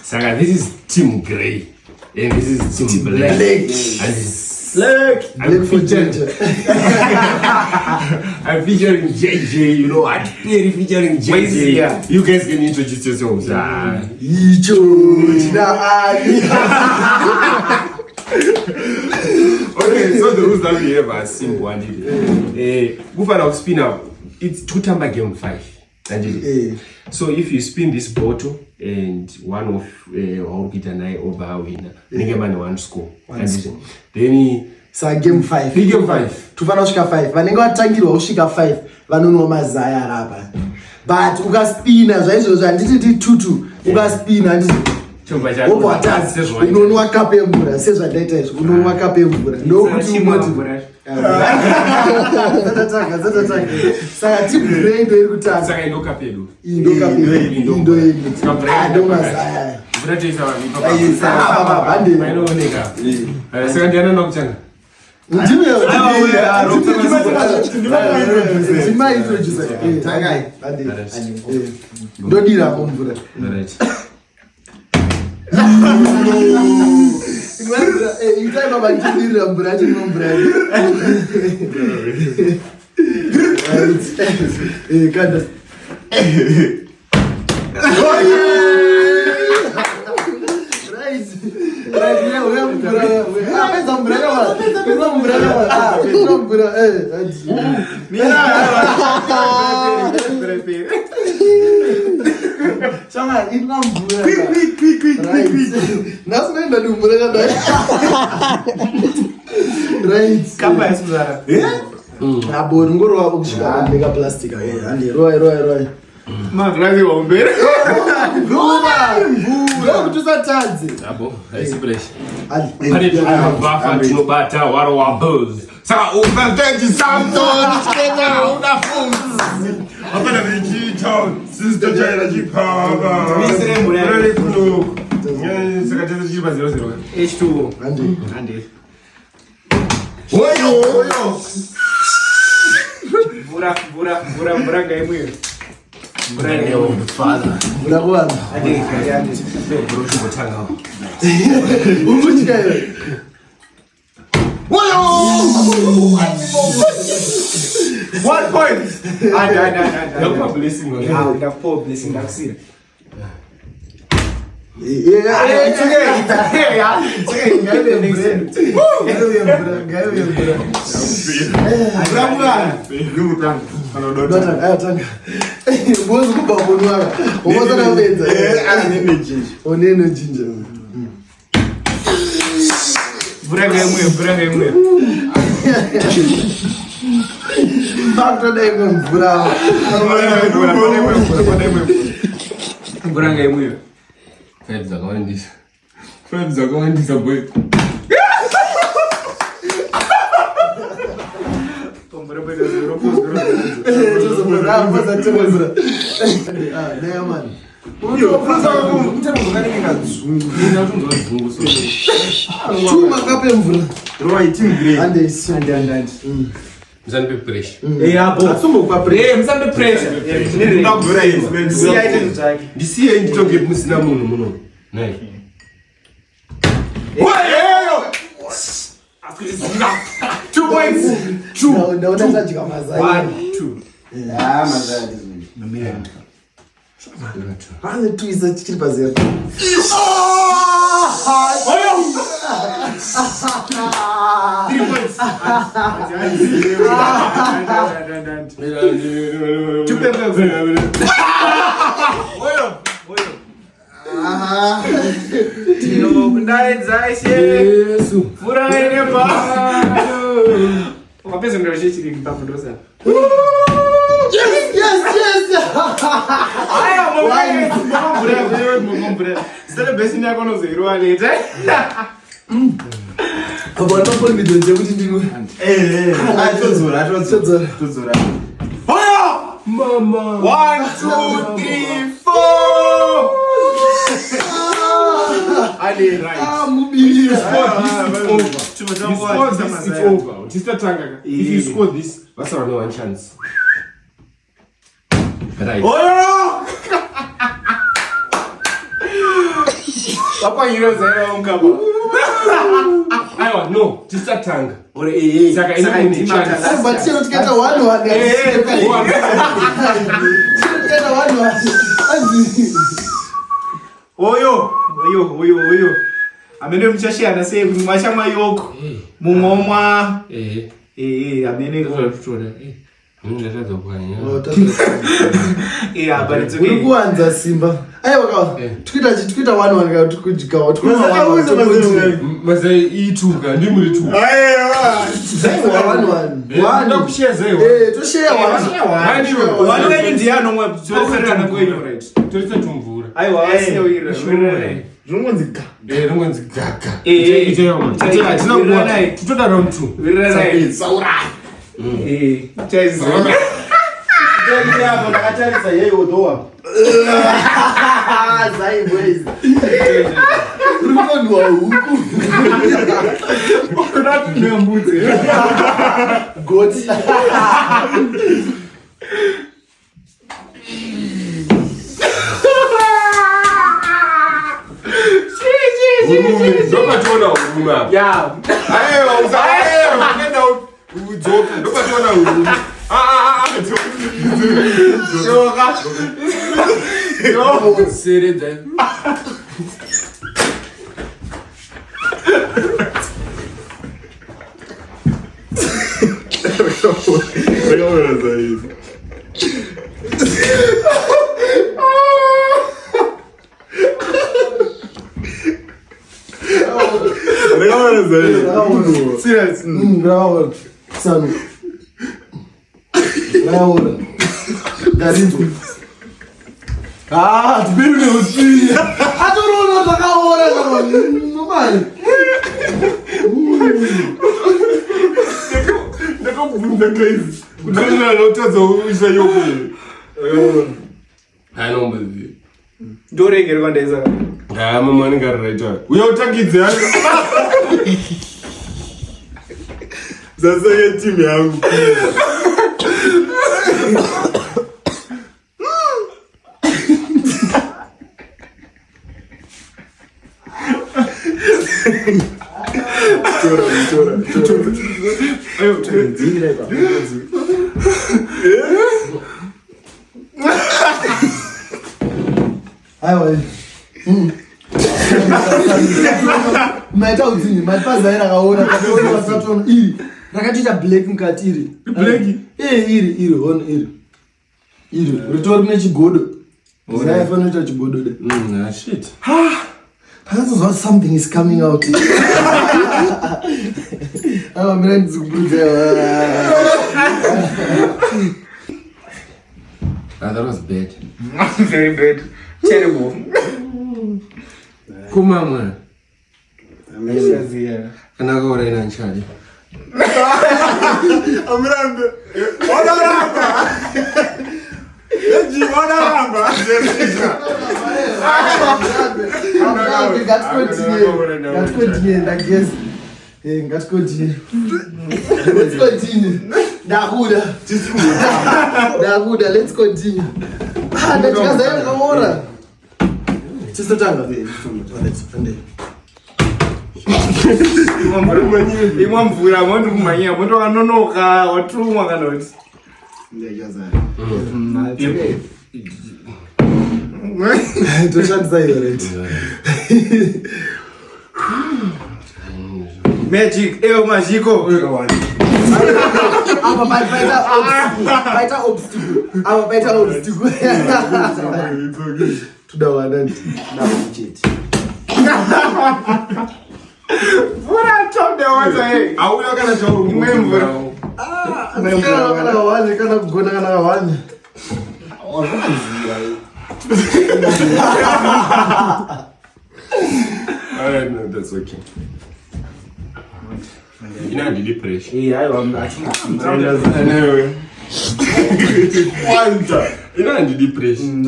Saka, this is Team Grey. And this is Team Black. And this Black for ginger. I'm featuring JJ, you know, I'm featuring JJ. You guys can introduce yourselves. Okay, so the rules that we have are simple. And spin up, it's 2-tamba game 5. So if you spin this bottle and one of Orchid and I over winner, Ningaman 1 score. Then game 5. Game 5. Tufana ushika 5. Vanenge vatangirwa usvika 5 vanonwa maZai arapa. But ukaspina zvaizo zvanditi tutu ukaspina nditi unonwa kapu yemvura sezvandaita izvo unonwa kapu yemvura ndokuti umoti saka tibrei ndo iri kutanga saka ino kapu yedu ndo maZai saka ndiana nokutanga ndodira mumvura itai baba ndidirira mvura chimwe mvura kada Magrave ombere. Kutusatadze. Abo, haisipresh. Ali bafa tinobata waro wa buzz. Saka ukanteji Samson Kenya unafunzi. Hapana vijito, sister Jaira Jipaba. Misre mulele kuno. Saka tete jiba 0-0. H2. Ande. Oyo. Bura gaimwe. Brand of the father. Murakuwana. Ade bro shubotanga. Umuchikayo. Oyo! 1 point. Yakupa blessing on. Ndakupa blessing ndakusira. Febs zakawandisa boy. Mzanbe pressure. Mzanbe pressure. Ndisiye nditoke musina munhu muno. Nayi. Two points. 2. Ndaunatadika maZai. 1, 2. maZai. Vale tuiza chiri pazero. Mama. 1, 2, 3, 4. Ali right. It's over. If you score this, that's only one chance. Right. Papa hero zero umkaba. Aiwa, no, tisatanga. Ore Saka ina ni chance. But you don't get a one. Oyo. Amene mchashiyana sei kuti mwashama yoko. Mumomwa. Amene Kutoda. Ndingatadza kwanya. but it's okay. Ukuanza Simba. Aiwa Twitter 1 ka tukujikawa. Mazai ituka ndimuri tu. Aiwa. One kushare zero. To share one. One wenyu ndiyano mwa tsoferana kwenyu right. Torisa tumvura. Aiwa asiyo Rungonzika. Rungonzika. Ite yoma. Tina kuwa. Tutoda round 2. Virana. Saura. Chaizo. Ndio hapo nakachaliza yeye odoa. Zai boys. Rundo wa huku. Kuna tunyambuze. God. Ndoka tuona huruma. Yeah. Ayo, unaenda ujoke. Ndoka tuona huruma. Yo, sere then. Serious. Bravo. Sanu. Bravo. Garinto. Tubiri ni usi. Atoro na akaora kama mama. Ndako bunda guys. Kudana lotazo uisa yoko. Hano mbazi. Dore ngere kwandeza. Mama ningareta. Uyotangidze hano. Sasa ya timu yangu. Chora. Ayo, tenzile ba. Aiwa. Maita uzini, maipaza era kaona kaona wasatona iri. Rakatita black mukati iri. Black? Iri, on iri. Iri, ritori nechigodo. Zai fanoita chigodo de. Shit. What something is coming out. I'm ready to go. That was bad. Very bad. Terrible. Kuma mwana. Amazing. Kana akaora ina nchali. Amrambe. Odaramba. Eji odaramba. Let's continue. Dahuda, let's continue. Ndachikaza kaora. Tisotanga vile. Imwa mvura mwandu kumanyia mwandu kanonoka watumwa kanoti. Ndiyaza. Toshanza hiyo right. Magic, magiko. Aba baita obstacle. Aba baita obstacle. Tudawana na budget. Vura top the water hey. Aula kana chauru. Remember. Kana wani kana kugona kana wani. Alright, no, that's okay. Ina ndi depression. Aiwa Anyway. Wanta. Ina ndi depression.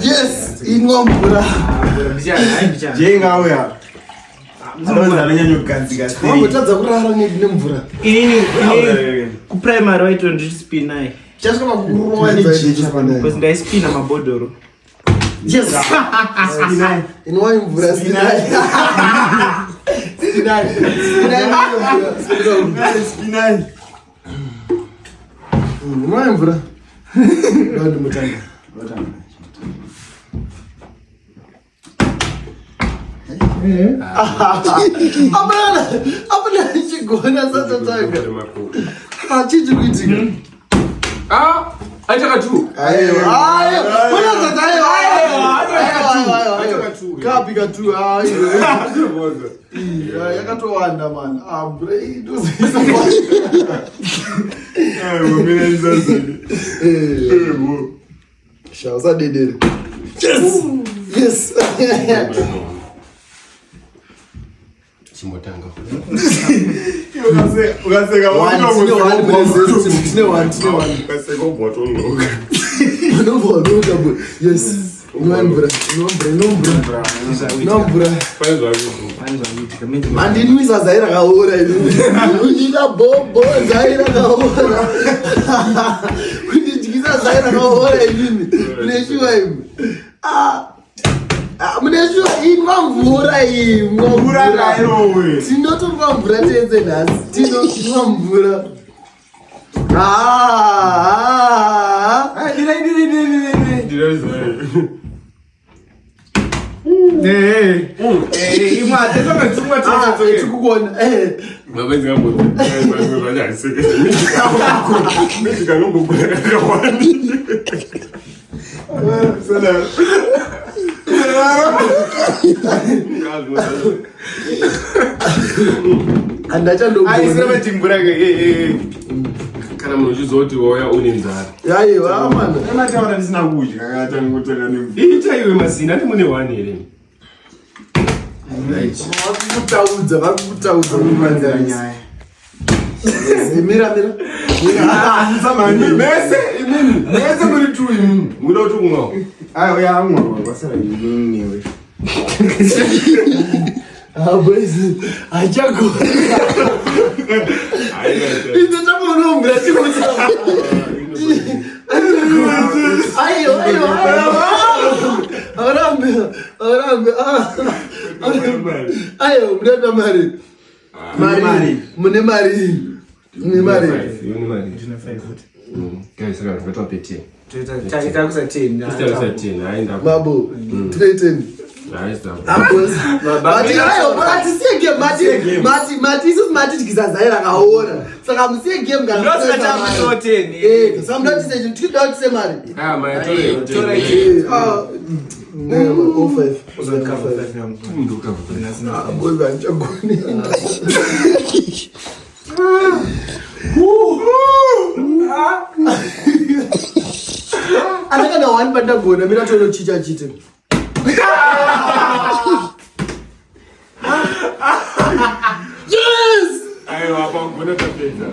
Yes, ingomvura. Jenga uya. Ndoza lenyanya kukanzika stay. Wabotadza kurara nemvura. Ini ku primary waito ndiri spinai. Chasoma kukurwa ni jeje Because ndai spina mabodoro. Yes. Inwa imvura spinai. Spinai. Inwa imvura. Ndio mutanga. Apana chigona sasa tanga. Achiji kuitika. Aitaka tu. Ayo. Mbona sasa ayo. Kapika tu ayo. Yakatowanda man. Brain to sisa. Mina izazini. Shauza dedere. Yes. Chimotanga. Ukaseka One. ukaseka ubotolo. Yes. Nombra. Mandinwisa zaira kaora ini. Unjika bobo zaira kaora. Unjika zaira kaora ini. Uneshua ini. Muneshua imwa mvura iyi. Mvura nayo we. Tinotomwa mvura tenze nhasi. Tinotomwa mvura. Kana munozvizoti woya une nzara. Yaiwa man. Emataura ndisina kudya kakata ngotela nemvura. Ichaiwe masina ati mune wani here. Vakutaudza Kumanzira nyaya. Mira. Mese muri tu imini. Muda kuti kumwa. Ayo yamwa kwasara imini. Boys, achagona. Isso tá morando, Brasil. Ayo. Ayo, mrenda Mari. Mune Mari. Guys, I got to pay 10. Mabo, 310. Mati tikizazaira kaora saka musiye game kana ndotise mari anakana one pandagona mina tonochicha chite Yes! Ayo, apa guna tapeza.